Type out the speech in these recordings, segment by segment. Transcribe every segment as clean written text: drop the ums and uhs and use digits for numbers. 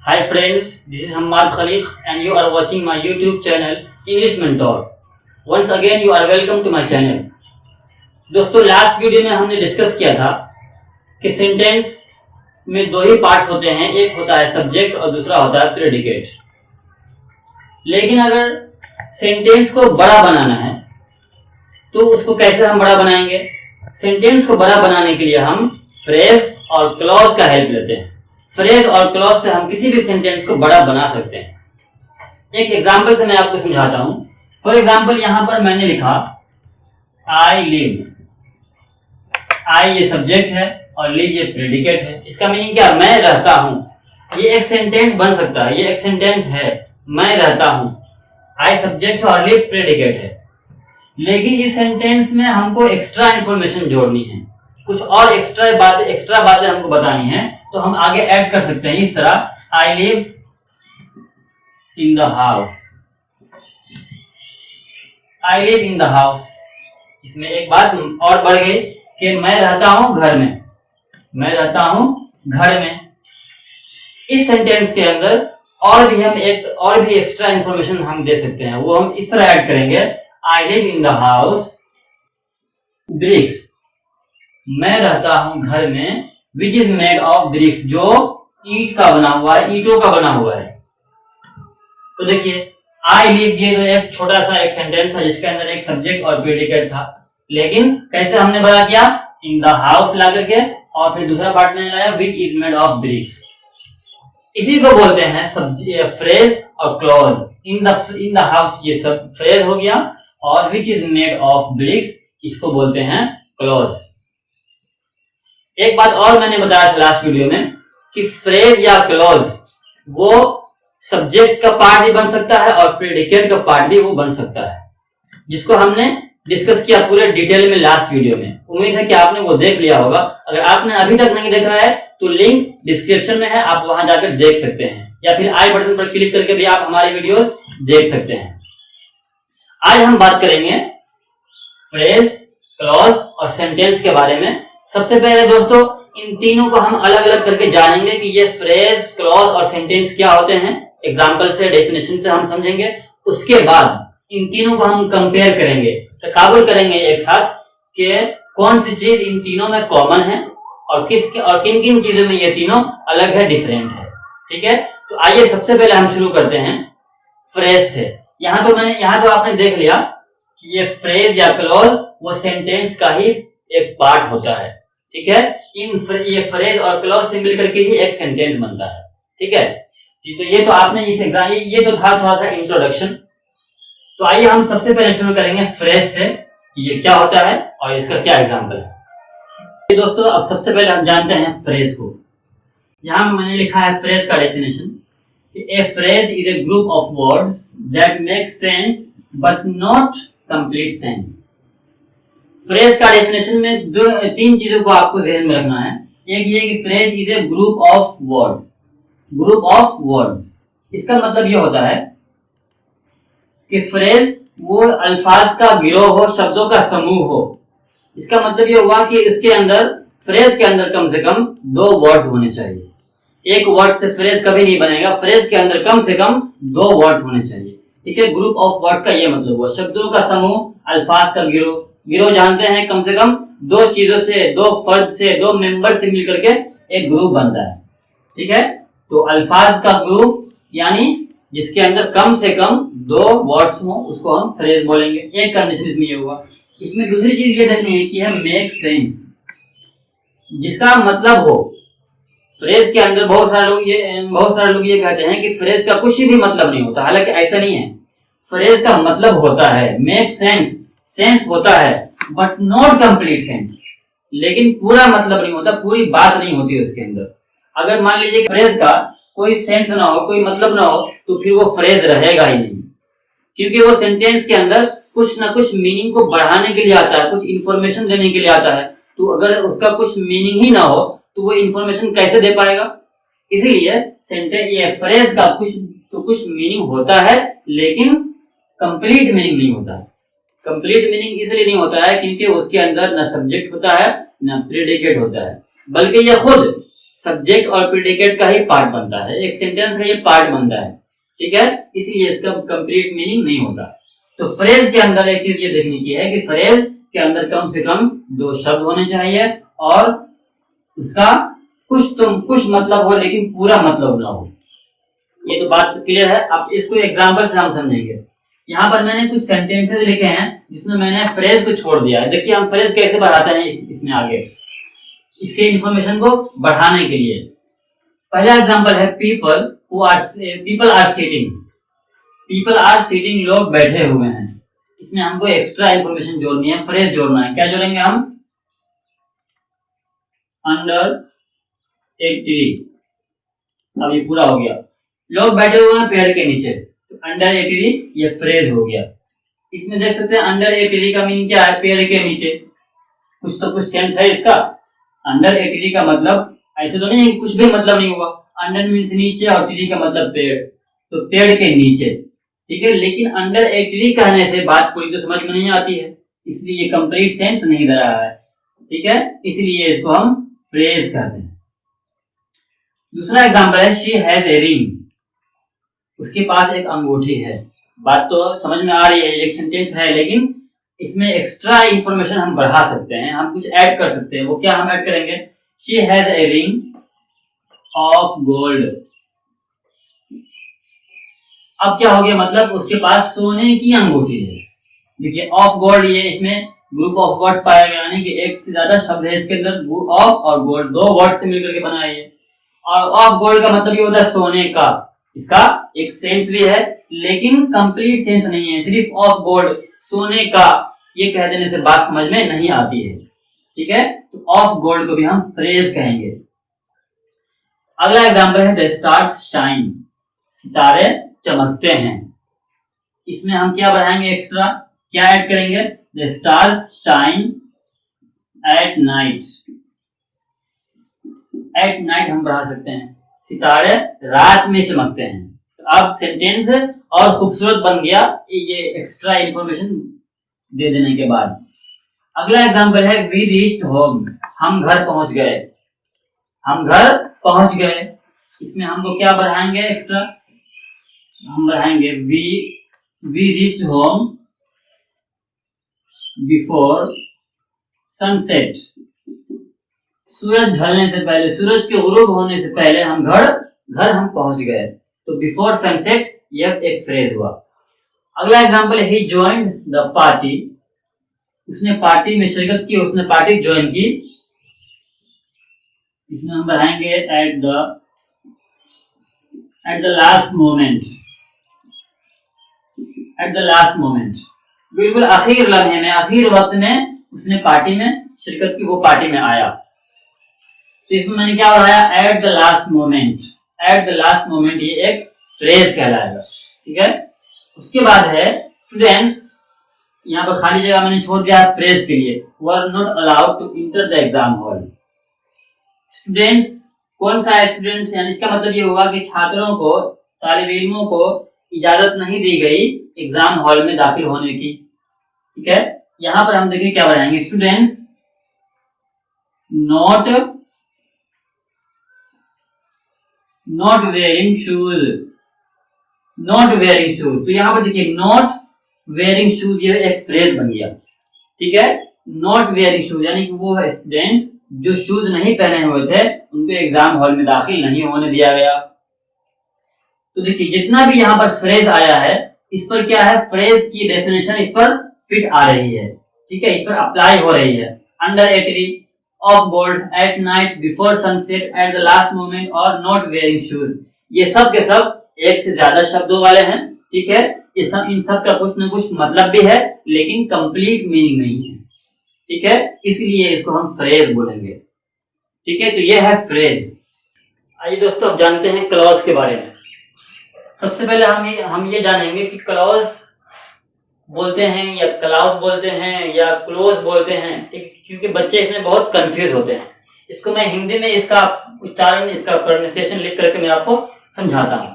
Hi friends, this is Hamad Khaliq and you are watching my YouTube channel English Mentor. Once again you are welcome to my channel. दोस्तों last video में हमने discuss किया था कि sentence में दो ही parts होते हैं, एक होता है सब्जेक्ट और दूसरा होता है प्रेडिकेट। लेकिन अगर सेंटेंस को बड़ा बनाना है तो उसको कैसे हम बड़ा बनाएंगे? सेंटेंस को बड़ा बनाने के लिए हम फ्रेज और क्लॉज का हेल्प लेते हैं। फ्रेज और क्लॉज से हम किसी भी सेंटेंस को बड़ा बना सकते हैं। एक एग्जांपल से मैं आपको समझाता हूं। फॉर एग्जांपल यहां पर मैंने लिखा आई लिव। आई ये सब्जेक्ट है और लिव ये प्रेडिकेट है। इसका मीनिंग क्या? मैं रहता हूं। ये एक सेंटेंस बन सकता है, ये एक सेंटेंस है, मैं रहता हूं। आई सब्जेक्ट है और लिव प्रेडिकेट है। लेकिन इस सेंटेंस में हमको एक्स्ट्रा इंफॉर्मेशन जोड़नी है, कुछ और एक्स्ट्रा बातें हमको बतानी है, तो हम आगे ऐड कर सकते हैं इस तरह आई live in the house. I live in the house, इसमें एक बात और बढ़ गई कि मैं रहता हूं घर में। मैं रहता हूं घर में। इस सेंटेंस के अंदर और भी एक्स्ट्रा इंफॉर्मेशन हम दे सकते हैं, वो हम इस तरह ऐड करेंगे I live in the house bricks. मैं रहता हूं घर में which is made of bricks, जो ईंट का बना हुआ है, ईंटों का बना हुआ है। तो देखिए आई लिव ये तो एक छोटा सा एक सेंटेंस था जिसके अंदर एक सब्जेक्ट और प्रेडिकेट था, लेकिन कैसे हमने बड़ा किया? इन द हाउस ला करके और फिर दूसरा पार्ट में लाया विच इज मेड ऑफ ब्रिक्स। इसी को बोलते हैं फ्रेज और क्लॉज। इन द हाउस ये सब फ्रेज हो गया और विच इज मेड ऑफ ब्रिक्स इसको बोलते हैं क्लॉज। एक बात और मैंने बताया था लास्ट वीडियो में कि फ्रेज या क्लॉज वो सब्जेक्ट का पार्ट भी बन सकता है और प्रेडिकेट का पार्ट भी वो बन सकता है, जिसको हमने डिस्कस किया पूरे डिटेल में लास्ट वीडियो में। उम्मीद है कि आपने वो देख लिया होगा। अगर आपने अभी तक नहीं देखा है तो लिंक डिस्क्रिप्शन में है, आप वहां जाकर देख सकते हैं, या फिर आई बटन पर क्लिक करके भी आप हमारे वीडियोस देख सकते हैं। आज हम बात करेंगे फ्रेज, क्लॉज और सेंटेंस के बारे में। सबसे पहले दोस्तों इन तीनों को हम अलग अलग करके जानेंगे कि ये फ्रेज, क्लॉज और सेंटेंस क्या होते हैं। एग्जाम्पल से, डेफिनेशन से हम समझेंगे। उसके बाद इन तीनों को हम कंपेयर करेंगे, तकाबुल करेंगे एक साथ कि कौन सी चीज इन तीनों में कॉमन है और किन किन चीजों में ये तीनों अलग है, डिफरेंट है। ठीक है, तो आइए सबसे पहले हम शुरू करते हैं फ्रेज से। यहाँ तो आपने देख लिया कि ये फ्रेज या क्लॉज वो सेंटेंस का ही एक पार्ट होता है। ठीक है, ये फ्रेज और क्लॉज से मिलकर के ही एक सेंटेंस बनता है। ठीक है, तो ये तो आपने इस एग्जाम ये तो था थोड़ा सा इंट्रोडक्शन। तो आइए हम सबसे पहले शुरू करेंगे फ्रेज से, ये क्या होता है और इसका क्या एग्जाम्पल है। दोस्तों अब सबसे पहले हम जानते हैं फ्रेज को। यहाँ मैंने लिखा है फ्रेज का definition. A phrase is a group of words that make sense but not complete sense. Phrase का डेफिनेशन में तीन चीजों को आपको ध्यान में रखना है। एक ये कि phrase is a group of words. Group of words, इसका मतलब ये होता है कि फ्रेज वो अल्फाज का गिरोह हो, शब्दों का समूह हो। इसका मतलब ये हुआ कि इसके अंदर, फ्रेज के अंदर कम से कम दो वर्ड्स होने चाहिए। एक वर्ड से फ्रेज कभी नहीं बनेगा, फ्रेज के अंदर कम से कम दो वर्ड्स होने चाहिए। ठीक है, ग्रुप ऑफ वर्ड्स का ये मतलब हुआ शब्दों का समूह, अल्फाज का गिरोह। गिरोह जानते हैं, कम से कम दो चीजों से, दो फर्द से, दो मेंबर से मिलकर के एक ग्रुप बनता है। ठीक है, तो अल्फाज का ग्रुप यानी जिसके अंदर कम से कम दो वर्ड्स हो उसको हम फ्रेज बोलेंगे। एक कंडीशन इसमें ये हुआ। इसमें दूसरी चीज ये देखनी है कि है मेक सेंस, जिसका मतलब हो। फ्रेज के अंदर बहुत सारे लोग ये कहते हैं कि फ्रेज का कुछ भी मतलब नहीं होता, हालांकि ऐसा नहीं है। फ्रेज का मतलब होता है, मेक सेंस, सेंस होता है, बट नॉट कंप्लीट सेंस, लेकिन पूरा मतलब नहीं होता, पूरी बात नहीं होती उसके अंदर। अगर मान लीजिए फ्रेज का कोई सेंस ना हो, कोई मतलब ना हो, तो फिर वो फ्रेज रहेगा ही नहीं, क्योंकि वो सेंटेंस के अंदर कुछ ना कुछ मीनिंग को बढ़ाने के लिए आता है, कुछ इंफॉर्मेशन देने के लिए आता है। तो अगर उसका कुछ मीनिंग ही ना हो तो वो इंफॉर्मेशन कैसे दे पाएगा? इसीलिए ये फ्रेज का कुछ मीनिंग होता है, लेकिन कंप्लीट मीनिंग नहीं होता है। कंप्लीट मीनिंग इसलिए नहीं होता है क्योंकि उसके अंदर न सब्जेक्ट होता है न प्रेडिकेट होता है, बल्कि यह खुद सब्जेक्ट और प्रेडिकेट का ही पार्ट बनता है, एक सेंटेंस का ये पार्ट बनता है, ठीक है, इसीलिए इसका कंप्लीट मीनिंग नहीं होता। तो फ्रेज के अंदर एक चीज ये देखने की है कि फ्रेज के अंदर कम से कम 2 शब्द होने चाहिए और उसका कुछ मतलब हो लेकिन पूरा मतलब ना हो। ये तो बात क्लियर है। अब इसको एग्जांपल से हम समझेंगे। यहाँ पर मैंने कुछ सेंटेंसेस लिखे हैं जिसमें मैंने फ्रेज को छोड़ दिया है। देखिए हम फ्रेज कैसे बढ़ाते हैं इसमें आगे, इसके इंफॉर्मेशन को बढ़ाने के लिए। पहला एग्जांपल है people are sitting. People are sitting, लोग बैठे हुए हैं। इसमें हमको एक्स्ट्रा इंफॉर्मेशन जोड़नी है, फ्रेज जोड़ना है। क्या जोड़ेंगे हम? Under a tree. अब ये पूरा हो गया। लोग बैठे हुए हैं पेड़ के नीचे, तो अंडर ए ट्री ये फ्रेज हो गया। इसमें देख सकते हैं अंडर ए ट्री का मीनिंग क्या है? पेड़ के नीचे। कुछ तो कुछ सेंस है इसका। अंडर ए ट्री का मतलब ऐसे तो नहीं है कि कुछ भी मतलब नहीं हुआ। अंडर मीन्स नीचे और ट्री का मतलब पेड़, तो पेड़ के नीचे, ठीक है। लेकिन अंडर ए ट्री कहने से बात पूरी तो समझ में नहीं आती है, इसलिए ये कंप्लीट सेंस नहीं दे रहा है, ठीक है। इसलिए इसको हम फ्रेज कहते हैं। दूसरा एग्जांपल है शी हैज ए रिंग। उसके पास एक अंगूठी है। बात तो समझ में आ रही है, एक सेंटेंस है, लेकिन इसमें एक्स्ट्रा इंफॉर्मेशन हम बढ़ा सकते हैं, हम कुछ ऐड कर सकते हैं। वो क्या हम ऐड करेंगे? She has a ring of gold. अब क्या हो गया? मतलब उसके पास सोने की अंगूठी है। देखिए ऑफ गोल्ड, ये इसमें ग्रुप ऑफ वर्ड पाया गया, यानी कि एक से ज्यादा शब्द है इसके अंदर। ऑफ और गोल्ड 2 वर्ड से मिलकर के बना है ये। और ऑफ गोल्ड का मतलब ये होता है सोने का। इसका एक सेंस भी है लेकिन कंप्लीट सेंस नहीं है। सिर्फ ऑफ गोल्ड, सोने का, ये कह देने से बात समझ में नहीं आती है, ठीक है। तो ऑफ गोल्ड को भी हम फ्रेज कहेंगे। अगला एग्जांपल है द स्टार्स शाइन। सितारे चमकते हैं। इसमें हम क्या बढ़ाएंगे? एक्स्ट्रा क्या ऐड करेंगे? The stars shine at night. At night हम बढ़ा सकते हैं, सितारे रात में चमकते हैं। तो अब सेंटेंस और खूबसूरत बन गया ये एक्स्ट्रा इंफॉर्मेशन दे देने के बाद। अगला एग्जांपल है वी रीच्ड होम। हम घर पहुंच गए। हम घर पहुंच गए। इसमें हमको क्या बढ़ाएंगे? एक्स्ट्रा हम बढ़ाएंगे we reached home before sunset. सूरज ढलने से पहले, सूरज के गुरूब होने से पहले हम घर हम पहुंच गए। तो बिफोर सनसेट यह एक फ्रेज हुआ। अगला एग्जांपल है ही जॉइन्ड द पार्टी। उसने पार्टी में शिरकत की, उसने पार्टी ज्वाइन की। इसमें हम बढ़ाएंगे at the last moment. At the last moment, बिल्कुल आखिर लम्हे में, आखिर वक्त में उसने पार्टी में शिरकत की, वो पार्टी में आया। तो इसमें मैंने क्या बढ़ाया? At the last moment. At the last moment ये एक फ्रेज कहलाएगा, ठीक है। उसके बाद है स्टूडेंट्स। यहाँ पर खाली जगह मैंने छोड़ दिया फ्रेज के लिए। Were not allowed to enter the exam hall. Students कौन सा है? स्टूडेंट्स यानी इसका मतलब ये हुआ कि छात्रों को, तालिब इल्मों को इजाजत नहीं दी गई एग्जाम हॉल में दाखिल होने की, ठीक है। यहाँ पर हम देखिए क्या बढ़ाएंगे? Students not wearing shoes. Not wearing shoes, तो यहाँ पर देखिए नॉट वेयरिंग शूज ये एक फ्रेज बन गया, ठीक है। नॉट वेयरिंग शूज यानी कि वो स्टूडेंट्स जो शूज नहीं पहने हुए थे उनको एग्जाम हॉल में दाखिल नहीं होने दिया गया। तो देखिए जितना भी यहाँ पर फ्रेज आया है इस पर क्या है? फ्रेज की डेफिनेशन इस पर फिट आ रही है, ठीक है, इस पर अप्लाई हो रही है। Under a tree, of gold, at night, before sunset, at the last moment और नॉट वेयरिंग शूज, ये सब के सब एक से ज्यादा शब्दों वाले हैं, ठीक है। इन सब का कुछ न कुछ मतलब भी है लेकिन कंप्लीट मीनिंग नहीं है, ठीक है, इसलिए इसको हम फ्रेज बोलेंगे, ठीक है। तो ये है फ्रेज। आइए दोस्तों अब जानते हैं क्लॉज के बारे में। सबसे पहले हम ये जानेंगे कि क्लॉज बोलते हैं या क्लॉज बोलते हैं या क्लोज बोलते हैं, क्योंकि बच्चे इसमें बहुत कंफ्यूज होते हैं। इसको मैं हिंदी में इसका उच्चारण, इसका प्रोनाउंसिएशन लिख करके मैं आपको समझाता हूँ।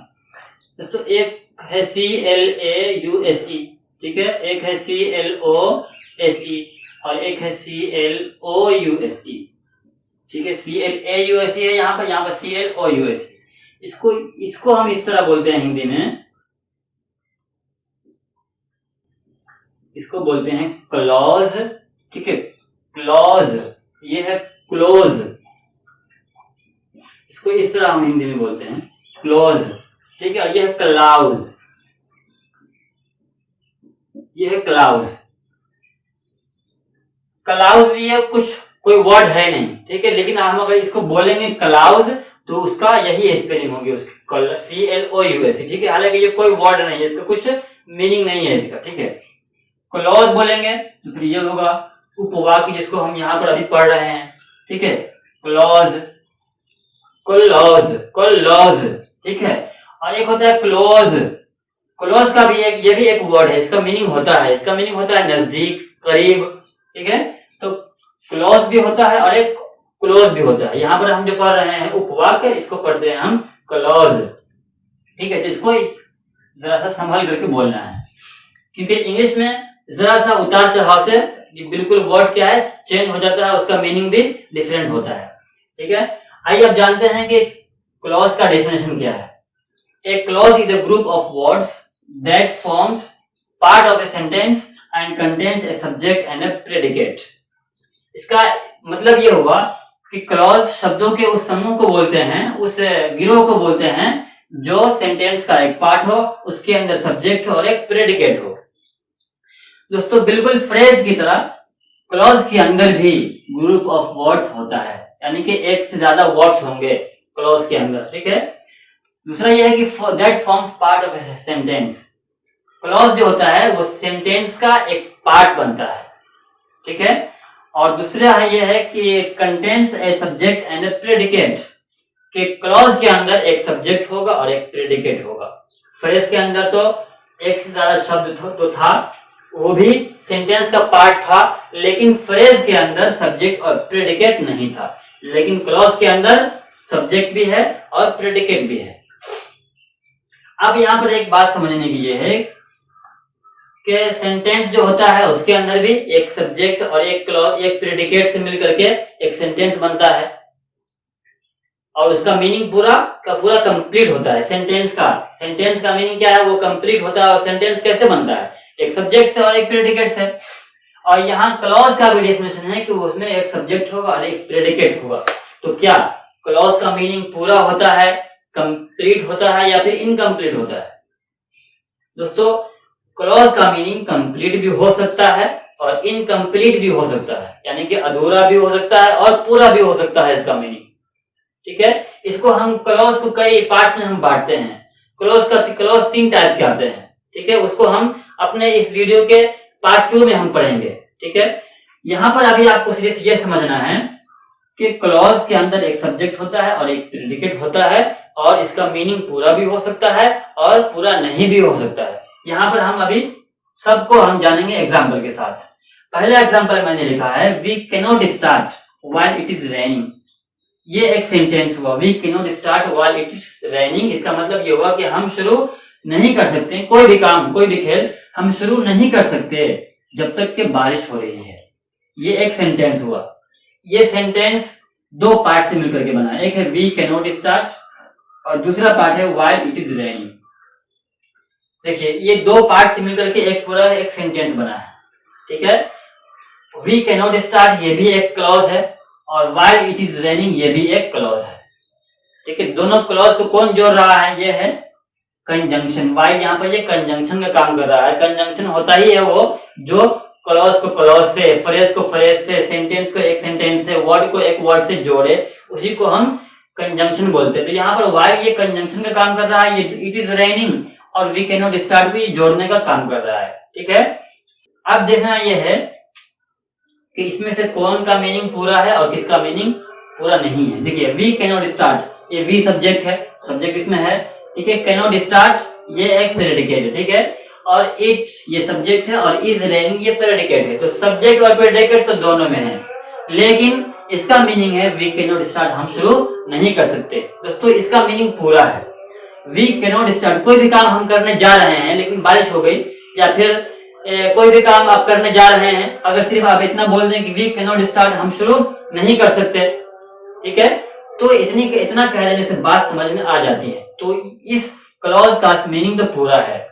दोस्तों एक है CLAUSE, ठीक है, एक है CLOSE और एक है CLOUSE। ठीक है, CLAUSE है यहाँ पर CLOUSE। इसको हम इस तरह बोलते हैं हिंदी में, इसको बोलते हैं क्लॉज। ठीक है, क्लॉज, ये है क्लोज, इसको इस तरह हम हिंदी में बोलते हैं क्लोज। ठीक है, ये है क्लाउज, ये है क्लाउज। क्लाउज ये कोई वर्ड है नहीं, ठीक है, लेकिन हम अगर इसको बोलेंगे क्लाउज तो उसका यही स्पेलिंग होगी उसकी, CLOUS। ठीक है, हालांकि ये कोई वर्ड नहीं है, इसका कुछ मीनिंग नहीं है इसका। ठीक है, क्लॉज बोलेंगे तो फिर ये होगा उपवाक्य, जिसको हम यहाँ पर अभी पढ़ रहे हैं। ठीक है, क्लॉज, क्लॉज, क्लॉज। ठीक है, और एक होता है क्लोज। क्लोज का भी ये भी एक वर्ड है, इसका मीनिंग होता है नजदीक, करीब। ठीक है, तो क्लोज भी होता है और एक क्लोज भी होता है। यहाँ पर हम जो पढ़ रहे हैं उपवाक्य, इसको पढ़ते हैं हम क्लॉज। ठीक है, तो इसको जरा सा संभल करके बोलना है, क्योंकि इंग्लिश में जरा सा उतार चढ़ाव से बिल्कुल वर्ड क्या है चेंज हो जाता है, उसका मीनिंग भी डिफरेंट होता है। ठीक है, आइए अब जानते हैं कि क्लॉज का डेफिनेशन क्या है। ए clause is a group of words that forms part of a sentence and contains a subject and A predicate. इसका मतलब ये हुआ कि क्लॉज शब्दों के उस समूह को बोलते हैं, उस गिरोह को बोलते हैं जो सेंटेंस का एक पार्ट हो, उसके अंदर सब्जेक्ट हो और एक प्रेडिकेट हो। दोस्तों, बिल्कुल फ्रेज की तरह क्लॉज के अंदर भी ग्रुप ऑफ वर्ड्स होता है, यानी कि एक से ज्यादा वर्ड्स होंगे क्लॉज के अंदर। ठीक है, दूसरा यह है कि that forms part of a sentence. Clause जो होता है वो सेंटेंस का एक पार्ट बनता है। ठीक है, और दूसरा है यह है कि contains a subject and A predicate, कि क्लॉज के अंदर एक सब्जेक्ट होगा और एक प्रेडिकेट होगा। फ्रेज के अंदर तो एक से ज्यादा शब्द तो था, वो भी सेंटेंस का पार्ट था, लेकिन फ्रेज के अंदर सब्जेक्ट और प्रेडिकेट नहीं था। लेकिन क्लॉज के अंदर सब्जेक्ट भी है और प्रेडिकेट भी है। अब यहाँ पर एक बात समझने की ये है कि सेंटेंस जो होता है उसके अंदर भी एक सब्जेक्ट और एक क्लॉज, एक प्रेडिकेट से मिलकर के एक सेंटेंस बनता है, और उसका मीनिंग पूरा का पूरा कंप्लीट होता है। सेंटेंस का मीनिंग क्या है, वो कंप्लीट होता है। और सेंटेंस कैसे बनता है, एक सब्जेक्ट से और एक प्रेडिकेट से। और यहाँ क्लॉज का भी डेफिनेशन है कि उसमें एक सब्जेक्ट होगा और एक प्रेडिकेट होगा। तो क्या क्लॉज का मीनिंग पूरा होता है, कंप्लीट होता है, या फिर इनकम्प्लीट होता है? दोस्तों, क्लॉज का मीनिंग कंप्लीट भी हो सकता है और इनकम्प्लीट भी हो सकता है, यानी कि अधूरा भी हो सकता है और पूरा भी हो सकता है इसका मीनिंग। ठीक है, इसको हम क्लॉज को कई पार्ट्स में हम बांटते हैं। क्लॉज 3 टाइप के आते हैं। ठीक है, उसको हम अपने इस वीडियो के पार्ट 2 में हम पढ़ेंगे। ठीक है, यहाँ पर अभी आपको सिर्फ ये समझना है कि क्लॉज के अंदर एक सब्जेक्ट होता है और एक प्रेडिकेट होता है, और इसका मीनिंग पूरा भी हो सकता है और पूरा नहीं भी हो सकता है। यहाँ पर हम अभी सबको हम जानेंगे एग्जाम्पल के साथ। पहला एग्जाम्पल मैंने लिखा है, we cannot start while it is raining. ये एक सेंटेंस हुआ, we cannot start while it is raining. इसका मतलब ये हुआ कि हम शुरू नहीं कर सकते कोई भी काम, कोई भी खेल हम शुरू नहीं कर सकते जब तक कि बारिश हो रही है। ये एक सेंटेंस हुआ। ये सेंटेंस 2 पार्ट से मिलकर के बना है, एक है वी कैनॉट स्टार्ट और दूसरा पार्ट है व्हाइल इट इज रेनिंग। देखिए, ये 2 पार्ट से मिलकर के एक पूरा एक सेंटेंस बना है। ठीक है, वी कैनॉट स्टार्ट ये भी एक क्लॉज है और व्हाइल इट इज रेनिंग ये भी एक क्लॉज है। ठीक है, दोनों क्लॉज को कौन जोड़ रहा है, ये है कंजंक्शन। व्हाइल यहाँ पर ये कंजंक्शन का काम कर रहा है। कंजंक्शन होता ही है वो जो क्लॉज को क्लॉज से, फ्रेज को फ्रेज से, सेंटेंस को एक सेंटेंस से, वर्ड को एक वर्ड से जोड़े, उसी को हम कंजंक्शन बोलते हैं। तो यहाँ पर व्हाइल ये कंजंक्शन का काम कर रहा है, ये इट इज रेनिंग और वी कैनॉट स्टार्ट भी जोड़ने का काम कर रहा है। ठीक है, अब देखना ये है कि इसमें से कौन का मीनिंग पूरा है और किसका मीनिंग पूरा नहीं है। देखिए, वी कैनॉट स्टार्ट, ये वी सब्जेक्ट है, सब्जेक्ट इसमें है। ठीक है, कैनॉट स्टार्ट ये एक प्रेडिकेट है। ठीक है, और इट ये सब्जेक्ट है और इज रेनिंग ये प्रेडिकेट है। तो सब्जेक्ट और प्रेडिकेट तो दोनों में है, लेकिन इसका मीनिंग है वी कैनॉट स्टार्ट, हम शुरू नहीं कर सकते। दोस्तों, इसका मीनिंग पूरा है। वी कैनॉट स्टार्ट, कोई भी काम हम करने जा रहे हैं लेकिन बारिश हो गई, या फिर कोई भी काम आप करने जा रहे हैं, अगर सिर्फ आप इतना बोल दें कि वी कैनॉट स्टार्ट, हम शुरू नहीं कर सकते, ठीक है, तो इतना कह देने से बात समझ में आ जाती है। तो इस क्लॉज का मीनिंग तो पूरा है,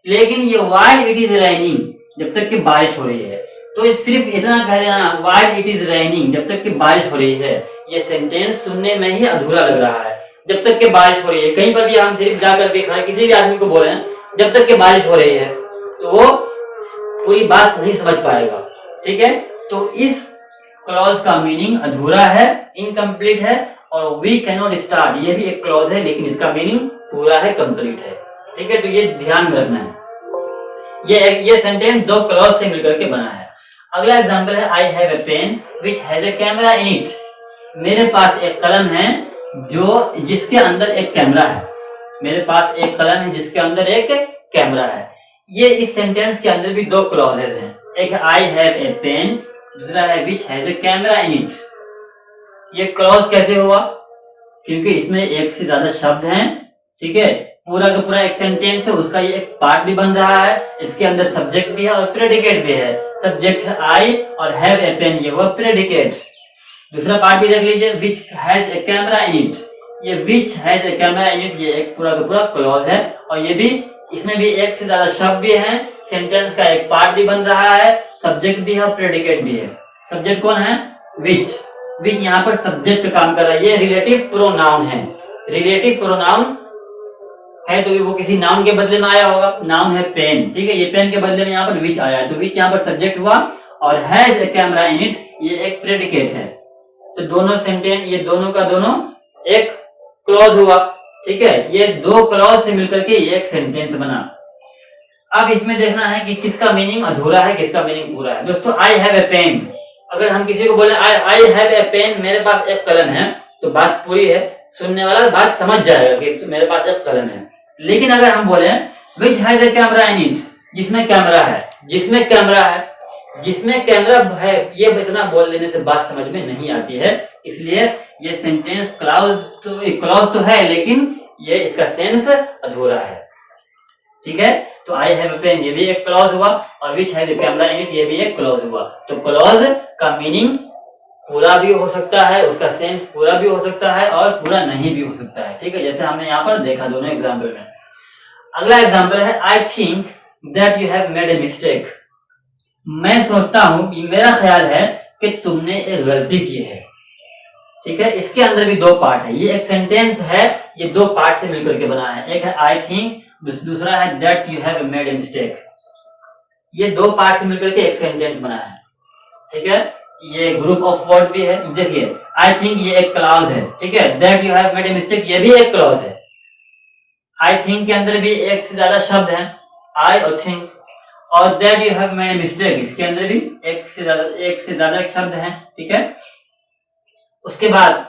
लेकिन ये व्हाइल इट इज रेनिंग, जब तक कि बारिश हो रही है, तो सिर्फ इतना कह देना व्हाइल इट इज रेनिंग, जब तक कि बारिश हो रही है, ये सेंटेंस सुनने में ही अधूरा लग रहा है। जब तक कि बारिश हो रही है, कहीं पर भी हम सिर्फ जाकर के किसी भी आदमी को बोले जब तक कि बारिश हो रही है, तो वो पूरी बात नहीं समझ पाएगा। ठीक है, तो इस क्लॉज का मीनिंग अधूरा है, इनकम्प्लीट है, और वी कैन नॉट स्टार्ट, ये भी एक क्लॉज है, लेकिन इसका मीनिंग पूरा है, कंप्लीट है। ठीक है, तो ये ध्यान में रखना है। ये सेंटेंस दो क्लॉज से मिलकर के बना है। अगला एग्जांपल है I have a pen which has a camera in it. मेरे पास एक कलम है जिसके अंदर एक कैमरा है। मेरे पास एक कलम है जिसके अंदर एक कैमरा है। ये इस सेंटेंस के अंदर भी दो क्लॉजेज हैं, एक है आई हैव ए पेन, दूसरा है विच has a camera in it. ये क्लॉज कैसे हुआ? क्योंकि इसमें एक से ज्यादा शब्द हैं। ठीक है, पूरा का पूरा एक सेंटेंस है, उसका ये एक पार्ट भी बन रहा है, इसके अंदर सब्जेक्ट भी है और प्रेडिकेट भी है। सब्जेक्ट है आई और हैव ए पेन, ये हुआ प्रेडिकेट। दूसरा पार्ट भी देख लीजिए, which has a camera in it. ये which has a camera in it, ये एक पूरा का पूरा क्लॉज है, और ये भी, इसमें भी एक से ज्यादा शब्द भी हैं, सेंटेंस का एक पार्ट भी बन रहा है, सब्जेक्ट भी है और प्रेडिकेट भी है। सब्जेक्ट कौन है? विच। विच यहाँ पर सब्जेक्ट का काम कर रहा है। ये रिलेटिव प्रोनाउन है। रिलेटिव प्रोनाउन है तो वो किसी नाउन के बदले में आया होगा। नाउन है पेन, ठीक है, ये पेन के बदले में यहाँ पर विच आया है, तो विच यहाँ पर सब्जेक्ट हुआ, और has a camera in it ये एक प्रेडिकेट है। तो दोनों सेंटेंस, ये दोनों का दोनों एक क्लॉज हुआ। ठीक है, ये दो क्लॉज से मिलकर के एक सेंटेंस बना। अब इसमें देखना है कि किसका मीनिंग अधूरा है, किसका मीनिंग पूरा है। दोस्तों, आई हैव ए पेन, अगर हम किसी को बोले आई हैव ए पेन, मेरे पास एक कलम है, तो बात पूरी है, सुनने वाला बात समझ जाएगा कि मेरे पास एक कलम है। लेकिन अगर हम बोले विच has a camera in it, जिसमें कैमरा है, जिसमें कैमरा है, जिसमें कैमरा है, ये इतना बोल देने से बात समझ में नहीं आती है। इसलिए ये सेंटेंस क्लॉज तो है, लेकिन ये इसका सेंस अधूरा है। ठीक है, तो आई हैव ए पेन ये भी एक क्लॉज हुआ, और विच has a camera in it ये भी एक क्लॉज हुआ। तो क्लॉज का मीनिंग पूरा भी हो सकता है, उसका सेंस पूरा भी हो सकता है, और पूरा नहीं भी हो सकता है। ठीक है, जैसे हमने यहाँ पर देखा दोनों एग्जाम्पल में। अगला एग्जाम्पल है I think that you have made a mistake. मैं सोचता हूं, मेरा ख्याल है कि तुमने एक गलती की है। ठीक है, इसके अंदर भी दो पार्ट है, ये एक सेंटेंस है, ये दो पार्ट से मिलकर के बना है। एक है आई थिंक, दूसरा है that you have made a mistake. ये दो पार्ट से मिलकर के एक सेंटेंस बना है। ठीक है, ये ग्रुप ऑफ वर्ड भी है। देखिए, आई थिंक ये एक क्लॉज है। ठीक है, that you have made a mistake ये भी एक क्लॉज है। आई थिंक के अंदर भी एक से ज्यादा शब्द है, आई और थिंक, और that you have made a mistake इसके अंदर भी एक से ज्यादा शब्द है। ठीक है, उसके बाद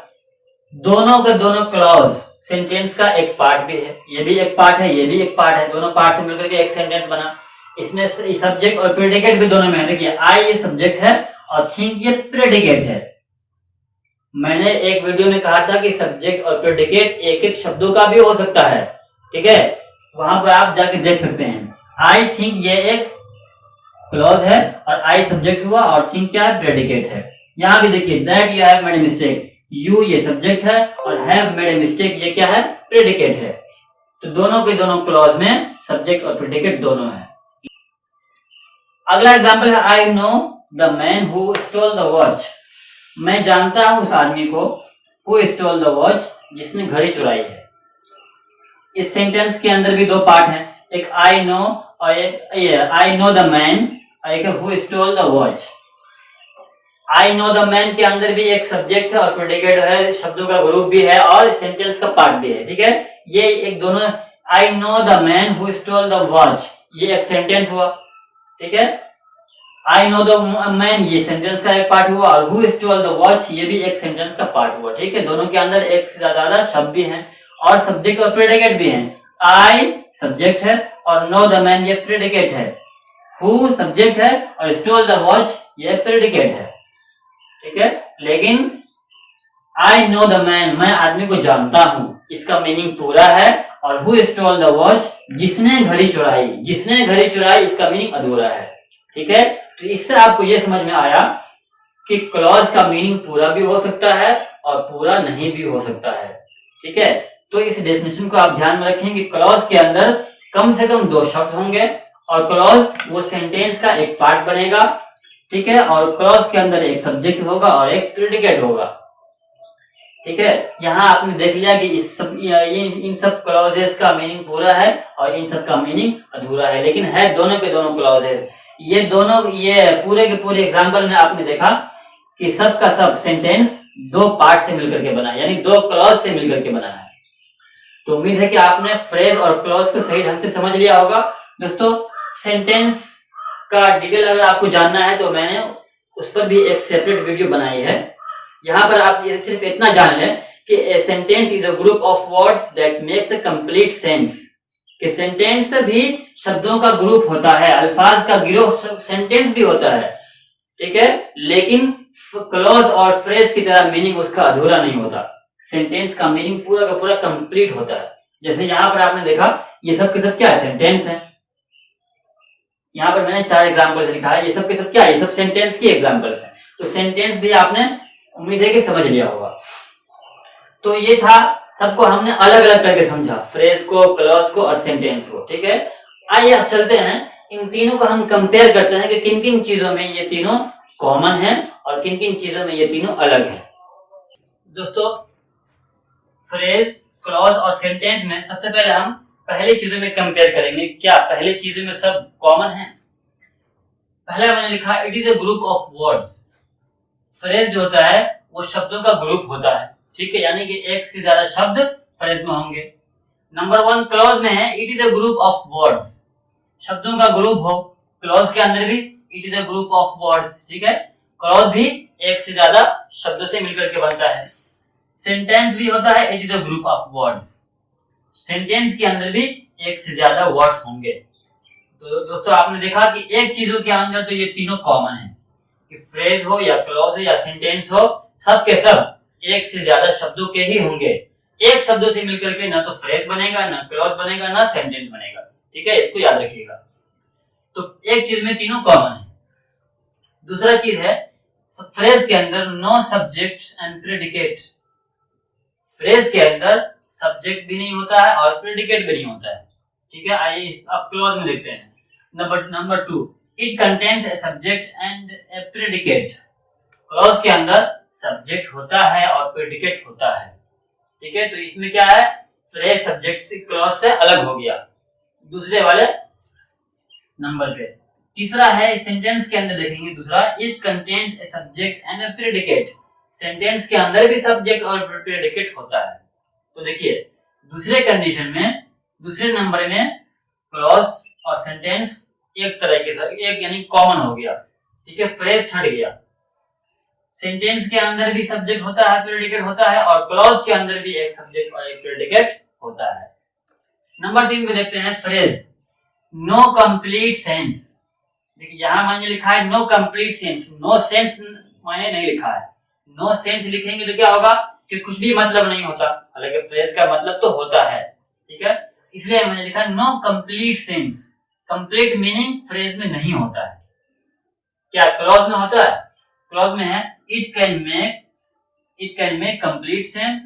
दोनों के दोनों क्लॉज सेंटेंस का एक पार्ट भी है, ये भी एक पार्ट है, ये भी एक पार्ट है, दोनों पार्ट से मिलकर के एक सेंटेंस बना। इसमें सब्जेक्ट और प्रेडिकेट भी दोनों में है। देखिए, आई ये सब्जेक्ट है और थिंक ये प्रेडिकेट है। मैंने एक वीडियो में कहा था कि सब्जेक्ट और प्रेडिकेट एक एक शब्दों का भी हो सकता है। ठीक है, वहां पर आप जाके देख सकते हैं। आई थिंक ये एक क्लॉज है, और आई सब्जेक्ट हुआ, और थिंक क्या है? प्रेडिकेट है। यहाँ भी देखिए, that you have made a mistake, you ये सब्जेक्ट है, और हैव मेड ए मिस्टेक ये क्या है? प्रेडिकेट है। तो दोनों के दोनों क्लॉज में सब्जेक्ट और प्रेडिकेट दोनों है। अगला एग्जाम्पल है I know the man who stole the watch. मैं जानता हूं उस आदमी को, हु स्टोल द वॉच जिसने घड़ी चुराई है। इस सेंटेंस के अंदर भी दो पार्ट हैं, एक आई नो और एक आई नो द मैन, और एक who stole the watch. I know the man के अंदर भी एक सब्जेक्ट है और प्रेडिकेट है, शब्दों का ग्रुप भी है, और सेंटेंस का पार्ट भी है। ठीक है, ये एक दोनों, I know the man who stole the watch ये एक सेंटेंस हुआ। ठीक है, आई नो द मैन ये सेंटेंस का एक पार्ट हुआ, और हु स्टोल द वॉच ये भी एक सेंटेंस का पार्ट हुआ। ठीक है, दोनों के अंदर एक से ज्यादा शब्द भी हैं, और सब्जेक्ट और प्रेडिकेट भी हैं। आई सब्जेक्ट है, और नो द मैन ये प्रेडिकेट है। हु सब्जेक्ट है, और स्टोल द वॉच ये प्रेडिकेट है। ठीक है, लेकिन आई नो द मैन मैं आदमी को जानता हूं, इसका मीनिंग पूरा है, और हु स्टोल द वॉच जिसने घड़ी चुराई, जिसने घड़ी चुराई इसका मीनिंग अधूरा है। ठीक है, तो इससे आपको यह समझ में आया कि क्लॉज का मीनिंग पूरा भी हो सकता है और पूरा नहीं भी हो सकता है। ठीक है, तो इस डेफिनेशन को आप ध्यान में रखें कि क्लॉज के अंदर कम से कम 2 शब्द होंगे और क्लॉज वो सेंटेंस का एक पार्ट बनेगा। ठीक है, और क्लॉज के अंदर एक सब्जेक्ट होगा और एक प्रेडिकेट होगा। ठीक है, यहाँ आपने देख लिया कि इन सब क्लॉजेस का मीनिंग पूरा है और इन सब का मीनिंग अधूरा है, लेकिन है दोनों के दोनों क्लॉजेस। ये पूरे के पूरे एग्जाम्पल में आपने देखा कि सब का सब सेंटेंस 2 पार्ट से मिलकर के बना है, यानी 2 क्लॉज से मिलकर के बना है। तो उम्मीद है कि आपने फ्रेज और क्लॉज को सही ढंग से समझ लिया होगा। दोस्तों, सेंटेंस का डिटेल अगर आपको जानना है तो मैंने उस पर भी एक सेपरेट वीडियो बनाई है। यहाँ पर आप सिर्फ इतना जान लें कि a sentence is a group of words that makes a complete sense। कि सेंटेंस भी शब्दों का ग्रुप होता है, अल्फाज का गिरोह सेंटेंस भी होता है। ठीक है, लेकिन क्लॉज और फ्रेज की तरह मीनिंग उसका अधूरा नहीं होता। सेंटेंस का मीनिंग पूरा का पूरा कंप्लीट होता है। जैसे यहाँ पर आपने देखा ये सब के सब क्या है, सेंटेंस है। यहाँ पर मैंने 4 एग्जाम्पल्स लिखा है, ये सब के सब क्या है, ये सब सेंटेंस की एग्जाम्पल्स हैं। तो सेंटेंस भी आपने उम्मीद है कि समझ लिया होगा। तो ये था, सबको हमने अलग अलग करके समझा, फ्रेज को, क्लॉज को और सेंटेंस को। ठीक है, आइए अब चलते हैं, इन तीनों को हम कंपेयर करते हैं कि किन किन चीजों में ये तीनों कॉमन हैं और किन किन चीजों में ये तीनों अलग हैं। दोस्तों, फ्रेज, क्लॉज और सेंटेंस में सबसे पहले हम पहली चीजों में कंपेयर करेंगे। क्या पहली चीजों में सब कॉमन है? पहला मैंने लिखा it is a group of words. Phrase जो होता है वो शब्दों का ग्रुप होता है। ठीक है, यानी कि एक से ज्यादा शब्द फ्रेज में होंगे। नंबर 1 क्लॉज में है it is a group of words, शब्दों का ग्रुप हो। क्लॉज के अंदर भी it is a group of words. ठीक है, क्लॉज भी एक से ज्यादा शब्दों से मिलकर के बनता है। सेंटेंस भी होता है it is a group of words, sentence के अंदर भी एक से ज्यादा वर्ड्स होंगे। तो दोस्तों, आपने देखा कि एक चीजों के अंदर तो ये तीनों कॉमन है कि फ्रेज हो या क्लॉज हो या सेंटेंस हो, सब के सब एक से ज्यादा शब्दों के ही होंगे। एक शब्दों से मिलकर के ना तो फ्रेज बनेगा, ना क्लॉज बनेगा, ना सेंटेंस बनेगा। ठीक है, इसको याद रखिएगा। तो एक चीज में तीनों कॉमन है। दूसरा चीज है फ्रेज के अंदर no subject and predicate. Phrase के अंदर सब्जेक्ट भी नहीं होता है और प्रेडिकेट भी नहीं होता है। ठीक है, आइए अब क्लॉज में देखते हैं। Number 2 it contains a subject and A predicate. Clause के अंदर सब्जेक्ट होता है और प्रेडिकेट होता है। ठीक है, तो इसमें क्या है, फ्रेज सब्जेक्ट से क्लॉज से अलग हो गया दूसरे वाले नंबर पे। तीसरा है सेंटेंस के अंदर देखेंगे, दूसरा it contains a subject and A predicate. Sentence के अंदर भी सब्जेक्ट और प्रेडिकेट होता है। तो देखिए, दूसरे कंडीशन में, दूसरे नंबर में क्लॉज और सेंटेंस एक तरीके से एक यानी कॉमन हो गया। ठीक है, फ्रेज छट गया। सेंटेंस के अंदर भी सब्जेक्ट होता है, प्रेडिकेट होता है, और क्लॉज के अंदर भी एक सब्जेक्ट और एक प्रेडिकेट होता है। नंबर 3 में देखते हैं फ्रेज नो कंप्लीट सेंस। देखिए, यहां मैंने लिखा है no complete sense, no sense मैंने नहीं लिखा है। नो सेंस लिखेंगे तो क्या होगा कि कुछ भी मतलब नहीं होता, हालांकि फ्रेज का मतलब तो होता है। ठीक है, इसलिए मैंने लिखा no complete sense. Complete meaning phrase में नहीं होता है। क्या क्लॉज में होता है? क्लॉज में है it can make complete sense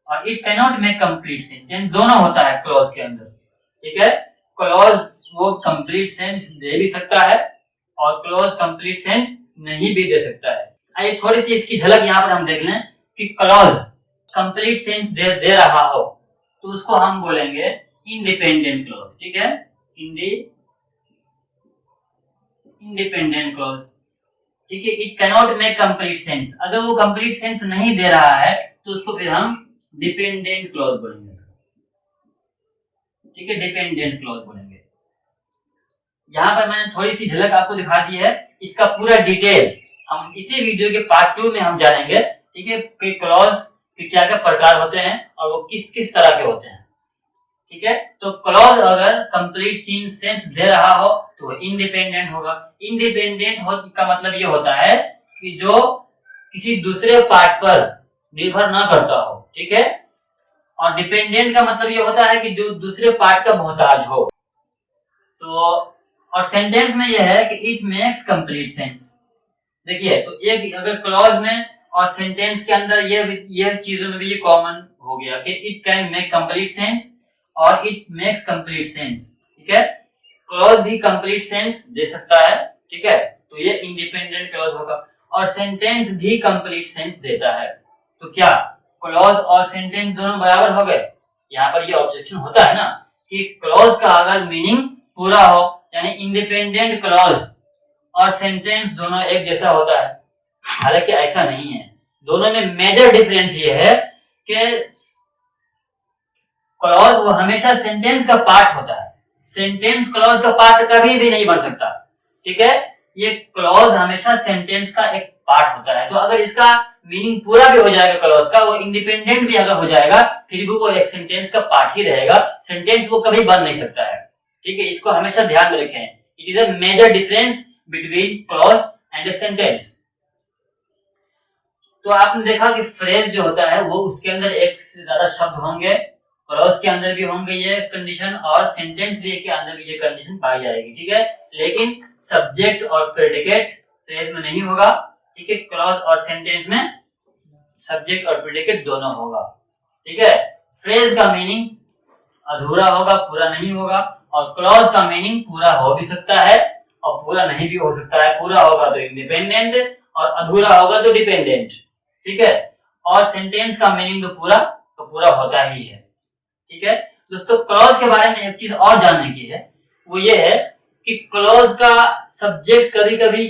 और it can not make complete sense, यानी दोनों होता है क्लॉज के अंदर। ठीक है, क्लॉज वो कंप्लीट सेंस दे भी सकता है और क्लॉज कंप्लीट सेंस नहीं भी दे सकता है। आइए थोड़ी सी इसकी झलक यहाँ पर हम देख लें कि क्लॉज कंप्लीट सेंस दे रहा हो तो उसको हम बोलेंगे इंडिपेंडेंट क्लॉज। ठीक है, इंडिपेंडेंट क्लॉज। ठीक है, it can not make complete sense, अगर वो कंप्लीट सेंस नहीं दे रहा है तो उसको फिर हम डिपेंडेंट क्लॉज बोलेंगे। ठीक है, डिपेंडेंट क्लॉज बोलेंगे। यहाँ पर मैंने थोड़ी सी झलक आपको दिखा दी है, इसका पूरा डिटेल हम इसी वीडियो के पार्ट 2 में हम जानेंगे। ठीक है, कि क्लॉज के क्या क्या प्रकार होते हैं और वो किस किस तरह के होते हैं। ठीक है, तो क्लॉज अगर कंप्लीट सेंस दे रहा हो तो वो इंडिपेंडेंट होगा। इंडिपेंडेंट हो का मतलब ये होता है कि जो किसी दूसरे पार्ट पर निर्भर ना करता हो। ठीक है, और डिपेंडेंट का मतलब ये होता है कि जो दूसरे पार्ट का मोहताज हो। तो और सेंटेंस में यह है कि इट मेक्स कंप्लीट सेंस। देखिए, तो एक अगर क्लॉज में और सेंटेंस के अंदर ये चीजों में भी ये कॉमन हो गया कि it can make complete sense और इट मेक्स कंप्लीट सेंस। ठीक है, क्लॉज भी कंप्लीट सेंस दे सकता है। ठीक है, तो ये इंडिपेंडेंट क्लॉज होगा। और सेंटेंस भी कंप्लीट सेंस देता है। तो क्या क्लॉज और सेंटेंस दोनों बराबर हो गए? यहाँ पर ये ऑब्जेक्शन होता है ना कि क्लॉज का अगर मीनिंग पूरा हो, यानी इंडिपेंडेंट क्लॉज और सेंटेंस दोनों एक जैसा होता है। हालांकि ऐसा नहीं है, दोनों में मेजर डिफरेंस ये है कि क्लॉज वो हमेशा सेंटेंस का पार्ट होता है, सेंटेंस क्लॉज का पार्ट कभी भी नहीं बन सकता। ठीक है, ये क्लॉज हमेशा सेंटेंस का एक पार्ट होता है। तो अगर इसका मीनिंग पूरा भी हो जाएगा क्लॉज का, वो इंडिपेंडेंट भी अगर हो जाएगा, फिर भी वो एक सेंटेंस का पार्ट ही रहेगा, सेंटेंस वो कभी बन नहीं सकता है। ठीक है, इसको हमेशा ध्यान में रखें। It is a major difference between clause and a sentence. तो आपने देखा कि फ्रेज जो होता है वो उसके अंदर एक से ज्यादा शब्द होंगे, क्लॉज के अंदर भी होंगे ये कंडीशन, और सेंटेंस भी के अंदर भी ये कंडीशन पाई जाएगी। ठीक है, लेकिन सब्जेक्ट और प्रेडिकेट फ्रेज में नहीं होगा। ठीक है, क्लॉज और सेंटेंस में सब्जेक्ट और प्रेडिकेट दोनों होगा। ठीक है, फ्रेज का मीनिंग अधूरा होगा, पूरा नहीं होगा, और क्लॉज का मीनिंग पूरा हो भी सकता है और पूरा नहीं भी हो सकता है। पूरा होगा तो इंडिपेंडेंट और अधूरा होगा तो डिपेंडेंट। ठीक है, और सेंटेंस का मीनिंग तो पूरा होता ही है। ठीक है दोस्तों, क्लॉज के बारे में एक चीज और जानने की है, वो ये है कि क्लॉज का सब्जेक्ट कभी कभी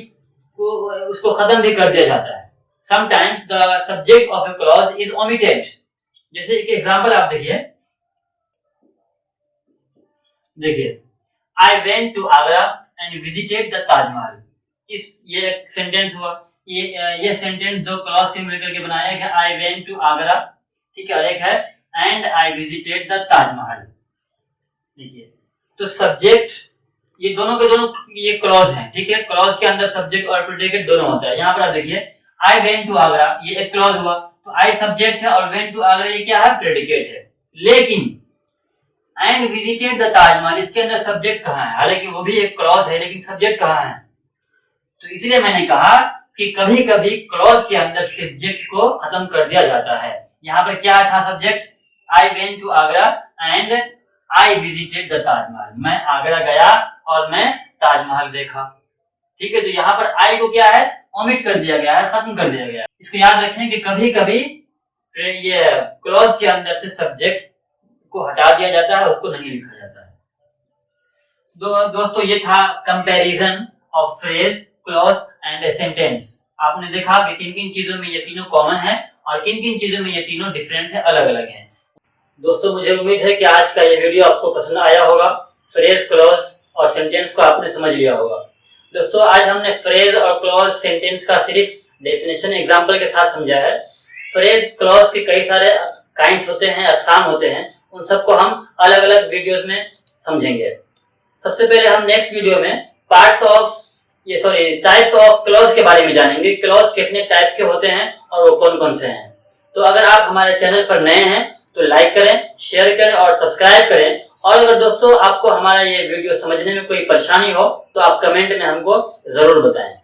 उसको खत्म भी कर दिया जाता है। Sometimes the subject of a clause is omitted. जैसे एक एग्जांपल आप देखिए, I went to Agra and visited the Taj Mahal. ये एक सेंटेंस हुआ। ये सेंटेंस दो क्लॉज से मिलकर के बनाया है, आई वेंट टू आगरा, ठीक है, और एक है and I visited the Taj Mahal. देखिए, तो सब्जेक्ट ये दोनों के दोनों ये क्लॉज हैं। ठीक है, क्लॉज के अंदर सब्जेक्ट और प्रेडिकेट दोनों होता है। यहाँ पर आप देखिए, आई वेंट टू आगरा, ये एक क्लॉज हुआ, तो आई सब्जेक्ट है और वेंट टू आगरा ये क्या है? प्रेडिकेट है। लेकिन एंड विजिटेड द ताजमहल, इसके अंदर सब्जेक्ट कहाँ है? हालांकि वो भी एक क्लॉज है, लेकिन सब्जेक्ट कहाँ है? तो इसलिए मैंने कहा कि कभी कभी क्लॉज के अंदर सब्जेक्ट को खत्म कर दिया जाता है। यहाँ पर क्या था subject? I went to Agra and I visited the Taj Mahal, मैं आगरा गया और मैं ताजमहल देखा। ठीक है, तो यहाँ पर आई को क्या है? ओमिट कर दिया गया है, खत्म कर दिया गया है। इसको याद रखें कि कभी कभी ये क्लॉज के अंदर से सब्जेक्ट को हटा दिया जाता है, उसको नहीं लिखा जाता है। दोस्तों, ये था comparison of phrase, clause and sentence. आपने देखा कि किन किन चीजों में ये तीनों कॉमन है और किन किन चीजों में ये तीनों डिफरेंट है, अलग अलग है। दोस्तों, मुझे उम्मीद है कि आज का ये वीडियो आपको पसंद आया होगा। फ्रेज, क्लॉज और सेंटेंस को आपने समझ लिया होगा। दोस्तों, आज हमने फ्रेज और क्लॉज, सेंटेंस का सिर्फ डेफिनेशन एग्जांपल के साथ समझा है। फ्रेज, क्लॉज के कई सारे काइंड्स होते हैं, अकसाम होते हैं, उन सबको हम अलग अलग वीडियोस में समझेंगे। सबसे पहले हम नेक्स्ट वीडियो में टाइप्स ऑफ क्लॉज के बारे में जानेंगे। क्लॉज कितने टाइप्स के होते हैं और वो कौन कौन से हैं। तो अगर आप हमारे चैनल पर नए हैं तो लाइक करें, शेयर करें और सब्सक्राइब करें। और अगर दोस्तों आपको हमारा ये वीडियो समझने में कोई परेशानी हो तो आप कमेंट में हमको जरूर बताएं।